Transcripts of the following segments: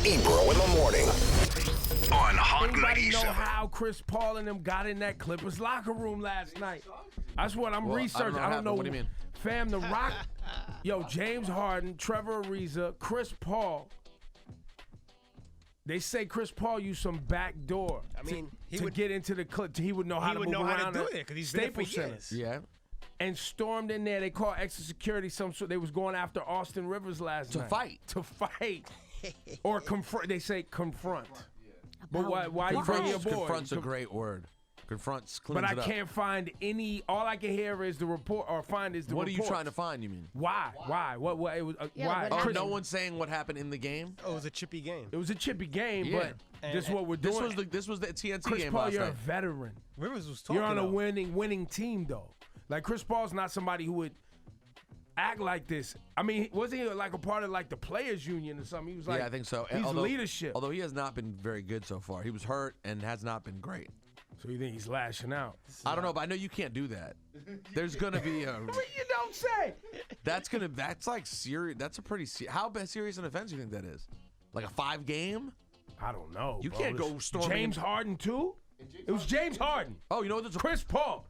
Ebro in the morning on Hot Anybody know 97. how Chris Paul and them got in that Clippers locker room last night? That's what I'm researching. I don't know. What do you mean? Fam, the Rock. Yo, James Harden, Trevor Ariza, Chris Paul. They say Chris Paul used some back door. I mean, to get into the clip. He would know how to move around. How to do it because he's been there for years. Yeah. And stormed in there. They called extra security. They was going after Austin Rivers last night. To fight. Or confront. They say confront. But why you bring your boy? Confront's a great word. Confronts cleans But it I up. can't find any. All I can hear is the report, or find is the What are you reports. trying to find, you mean? Why? What? It was, why? Oh, no one's saying what happened in the game? Oh, it was a chippy game. It was a chippy game, Yeah. but this is what we're doing. This was the TNT Chris game Paul, last you're a night. veteran. Rivers was talking. You're on a though. winning team, though. Like, Chris Paul's not somebody who would act like this. I mean, wasn't he like a part of like the players union or something? He was like, Yeah, I think so. He's leadership. Although he has not been very good so far. He was hurt and has not been great. So you think he's lashing out? I don't know, but I know you can't do that. There's gonna be a. What you don't say? That's like serious. That's a pretty. How serious an offense do you think that is? Like a 5-game? I don't know. You bro. can't go storming. James Harden too? It was James Harden. Oh, you know what? There's a, Chris Paul.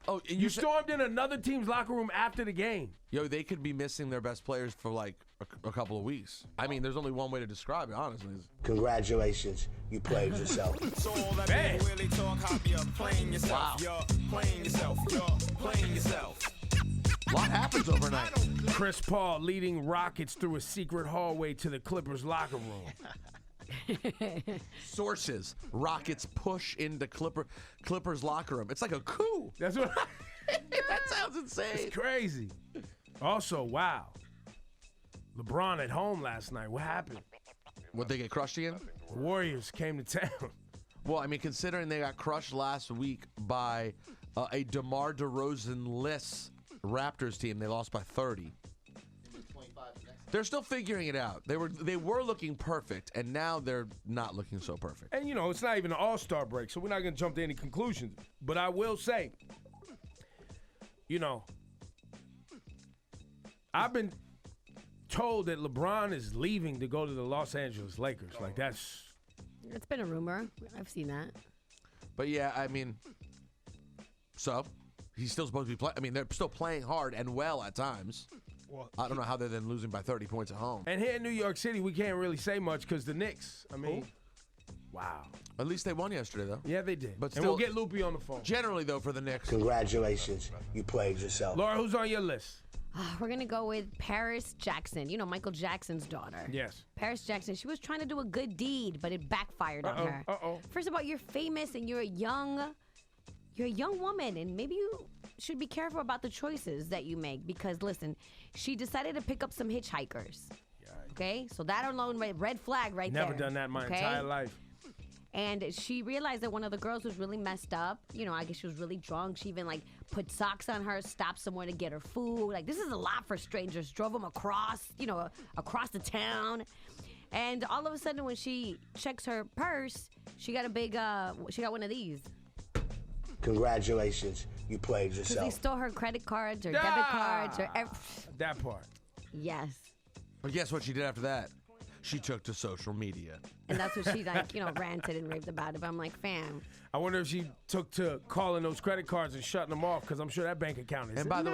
oh, and You stormed in another team's locker room after the game. Yo, they could be missing their best players for like a couple of weeks. I mean, there's only one way to describe it, honestly. Congratulations, you played yourself. So all that Man. really talk, how you're playing yourself. Wow. You're playing yourself. You're playing yourself. A lot happens overnight. Chris Paul leading Rockets through a secret hallway to the Clippers locker room. Sources: Rockets push into Clippers locker room. It's like a coup. That's what. That sounds insane. It's crazy. Also, wow. LeBron at home last night. What happened? Would they get crushed again? Warriors came to town. Well, I mean, considering they got crushed last week by a DeMar DeRozan-less Raptors team, they lost by 30. They're still figuring it out. They were looking perfect, and now they're not looking so perfect. And, you know, it's not even an all-star break, so we're not going to jump to any conclusions. But I will say, you know, I've been told that LeBron is leaving to go to the Los Angeles Lakers. Like, that's... It's been a rumor. I've seen that. But yeah, I mean, so he's still supposed to be playing. I mean, they're still playing hard and well at times. Well, I don't know how they're then losing by 30 points at home. And here in New York City, we can't really say much because the Knicks, I mean, wow. At least they won yesterday, though. Yeah, they did. But and we'll still- get Loopy on the phone. Generally, though, for the Knicks, Congratulations, you played yourself. Laura, who's on your list? We're going to go with Paris Jackson. You know, Michael Jackson's daughter. Yes. Paris Jackson. She was trying to do a good deed, but it backfired on her. Uh-oh. First of all, you're famous and you're a young woman, and maybe you should be careful about the choices that you make because, listen, she decided to pick up some hitchhikers. Okay? So that alone, red flag right there. Never done that my entire life. And she realized that one of the girls was really messed up. You know, I guess she was really drunk. She even, like, put socks on her, stopped somewhere to get her food. Like, this is a lot for strangers. Drove them across, you know, across the town. And all of a sudden, when she checks her purse, she got a big, she got one of these. Congratulations, you played Because they yourself. stole her credit cards or debit cards or That part. Yes. but guess what she did after that? She took to social media. And that's what she, like, you know, ranted and raved about it. But I'm like, fam. I wonder if she took to calling those credit cards and shutting them off because I'm sure that bank account is. And by the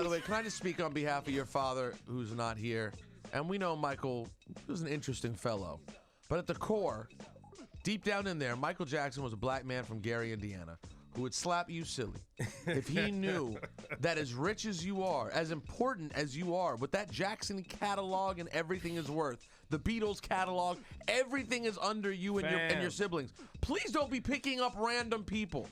way, can I just speak on behalf of your father, who's not here? And we know Michael was an interesting fellow, but at the core, deep down in there, Michael Jackson was a black man from Gary, Indiana, who would slap you silly if he knew that as rich as you are, as important as you are, with that Jackson catalog and everything is worth, the Beatles catalog, everything is under you and your siblings. Please don't be picking up random people.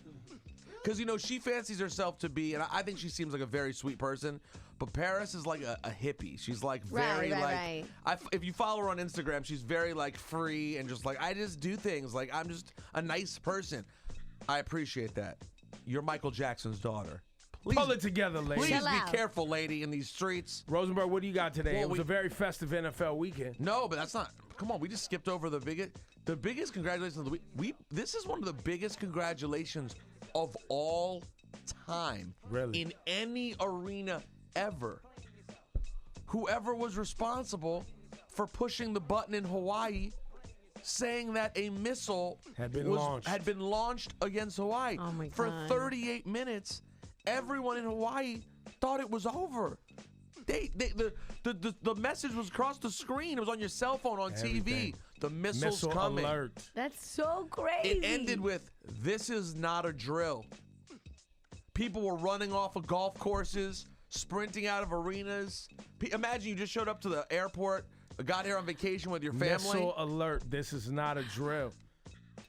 Because, you know, she fancies herself to be, and I think she seems like a very sweet person, but Paris is like a hippie. She's like very Right. if you follow her on Instagram, she's very like free and just like, I just do things. Like, I'm just a nice person. I appreciate that. You're Michael Jackson's daughter. Please, Pull it together, lady. please Chill be out. careful, lady, in these streets. Rosenberg, what do you got today? Well, It was a very festive NFL weekend. No, but that's not. Come on, we just skipped over the biggest congratulations of the week. This is one of the biggest congratulations of all time. Really? In any arena ever. Whoever was responsible for pushing the button in Hawaii saying that a missile Had been launched against Hawaii. Oh my For God. 38 minutes, everyone in Hawaii thought it was over. The message was across the screen. It was on your cell phone, on Everything. TV. The missile's Missile coming. alert. That's so crazy. It ended with, "This is not a drill." People were running off of golf courses, sprinting out of arenas. Imagine you just showed up to the airport, got here on vacation with your family. Missile alert. This is not a drill.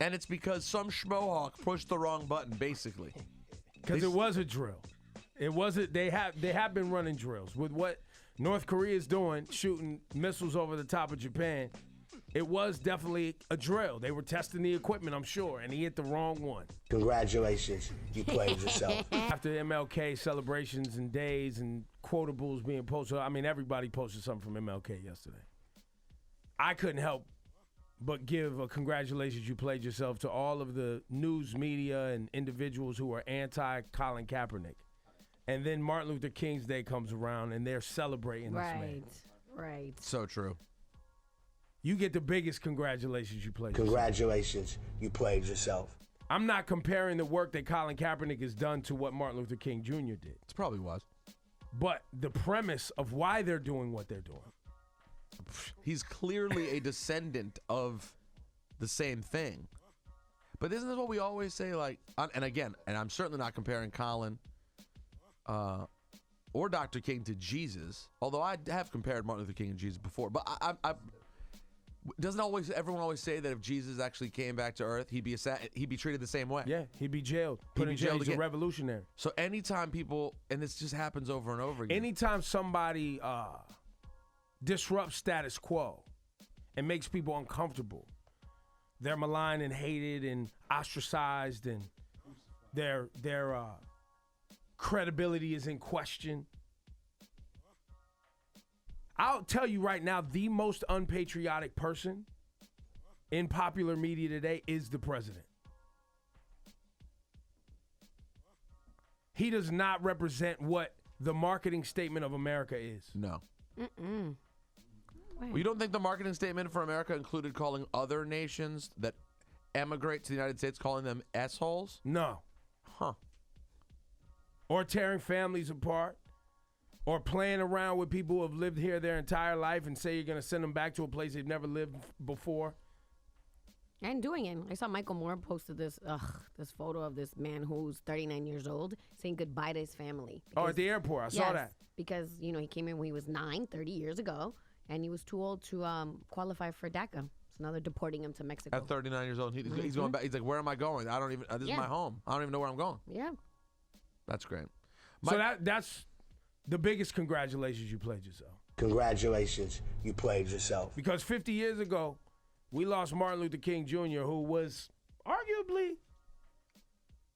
And it's because some schmohawk pushed the wrong button, basically. Because it was a drill. It wasn't. They have been running drills with what North Korea is doing, shooting missiles over the top of Japan. It was definitely a drill. They were testing the equipment, I'm sure, and he hit the wrong one. Congratulations, you played yourself. After MLK celebrations and days and quotables being posted, I mean, everybody posted something from MLK yesterday. I couldn't help but give a congratulations, you played yourself, to all of the news media and individuals who are anti-Colin Kaepernick. And then Martin Luther King's Day comes around, and they're celebrating this man. Right. So true. You get the biggest congratulations, you played yourself. Congratulations, you played yourself. I'm not comparing the work that Colin Kaepernick has done to what Martin Luther King Jr. did. It probably was. But the premise of why they're doing what they're doing. He's clearly a descendant of the same thing. But isn't this what we always say? Like, and again, and I'm certainly not comparing Colin or Dr. King to Jesus, although I have compared Martin Luther King and Jesus before. But doesn't everyone always say that if Jesus actually came back to Earth, he'd be treated the same way? Yeah, he'd be jailed. Put in jail. He's a revolutionary. So anytime people, and this just happens over and over again. Anytime somebody disrupts status quo and makes people uncomfortable, they're maligned and hated and ostracized, and their credibility is in question. I'll tell you right now, the most unpatriotic person in popular media today is the president. He does not represent what the marketing statement of America is. No. Well, you don't think the marketing statement for America included calling other nations that emigrate to the United States, calling them S-holes? No. Huh. Or tearing families apart. Or playing around with people who have lived here their entire life and say you're going to send them back to a place they've never lived before. And doing it. I saw Michael Moore posted this photo of this man who's 39 years old saying goodbye to his family. Because, at the airport. I saw that. Because, he came in when he was 30 years ago, and he was too old to qualify for DACA. So now they're deporting him to Mexico. At 39 years old, he's going back. He's like, where am I going? I don't even, this is my home. I don't even know where I'm going. Yeah. That's great. So that's the biggest congratulations, you played yourself. Congratulations, you played yourself. Because 50 years ago, we lost Martin Luther King Jr., who was arguably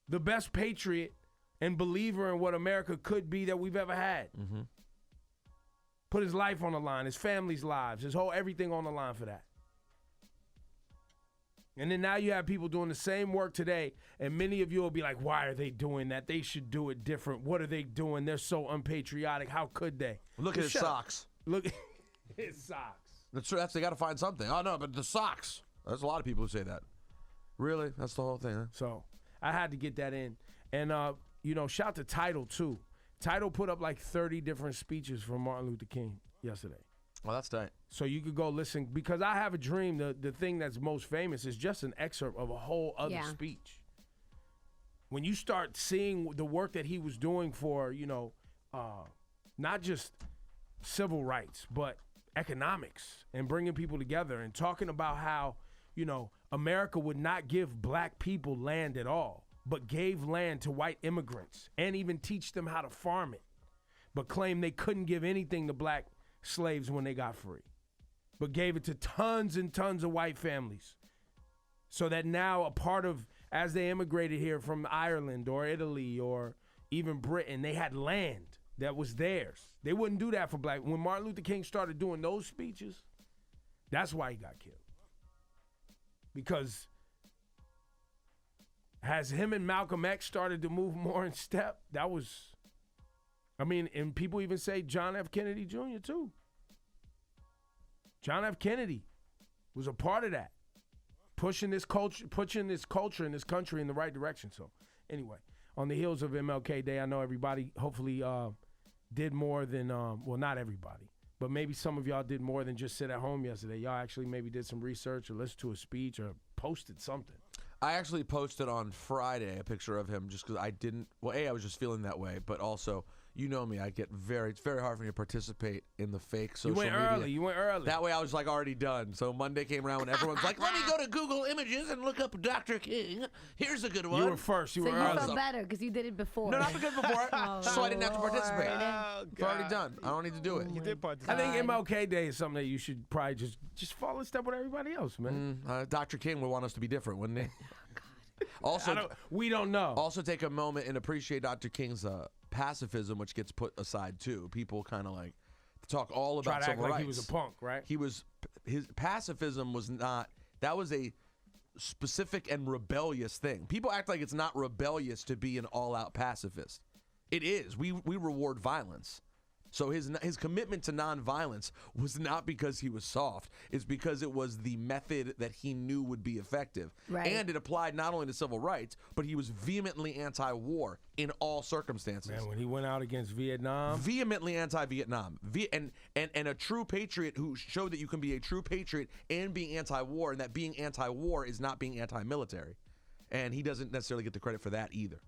the best patriot and believer in what America could be that we've ever had. Mm-hmm. Put his life on the line, his family's lives, his whole everything on the line for that. And then now you have people doing the same work today, and many of you will be like, why are they doing that? They should do it different. What are they doing? They're so unpatriotic. How could they? Look at his socks. Look at his socks. That's they got to find something. Oh, no, but the socks. There's a lot of people who say that. Really? That's the whole thing, huh? So I had to get that in. And, shout to Tidal, too. Tidal put up like 30 different speeches from Martin Luther King yesterday. Well, that's tight. So you could go listen, because I Have a Dream, the thing that's most famous is just an excerpt of a whole other speech. When you start seeing the work that he was doing for, not just civil rights, but economics and bringing people together and talking about how, America would not give black people land at all, but gave land to white immigrants and even teach them how to farm it, but claimed they couldn't give anything to black slaves when they got free, but gave it to tons and tons of white families, so that now a part of, as they immigrated here from Ireland or Italy or even Britain, they had land that was theirs. They wouldn't do that for black. When Martin Luther King started doing those speeches, that's why he got killed. Because as him and Malcolm X started to move more in step, that was, and people even say John F. Kennedy Jr. too. John F. Kennedy was a part of that. pushing this culture in this country in the right direction. So anyway, on the heels of MLK Day, I know everybody hopefully did more than well, not everybody, but maybe some of y'all did more than just sit at home yesterday. Y'all actually maybe did some research or listened to a speech or posted something. I actually posted on Friday a picture of him just because I didn't. Well, I was just feeling that way, but also, you know me, it's very hard for me to participate in the fake social media. You went early. That way I was like already done. So Monday came around when everyone's like, let me go to Google Images and look up Dr. King. Here's a good one. You were first. You So were you early. felt better because you did it before. No, not because before, so I didn't have to participate. Oh, It's already done. I don't need to do it. You did participate. I think MLK Day is something that you should probably just follow in step with everybody else, man. Dr. King would want us to be different, wouldn't he? Also, We don't know. also take a moment and appreciate Dr. King's pacifism, which gets put aside too. People kind of like talk all Try about to act civil like rights. he was a punk, right? His pacifism was not. That was a specific and rebellious thing. People act like it's not rebellious to be an all-out pacifist. It is. We reward violence. So his commitment to nonviolence was not because he was soft. It's because it was the method that he knew would be effective. Right. And it applied not only to civil rights, but he was vehemently anti-war in all circumstances. Man, when he went out against Vietnam. Vehemently anti-Vietnam. And a true patriot who showed that you can be a true patriot and being anti-war, and that being anti-war is not being anti-military. And he doesn't necessarily get the credit for that either.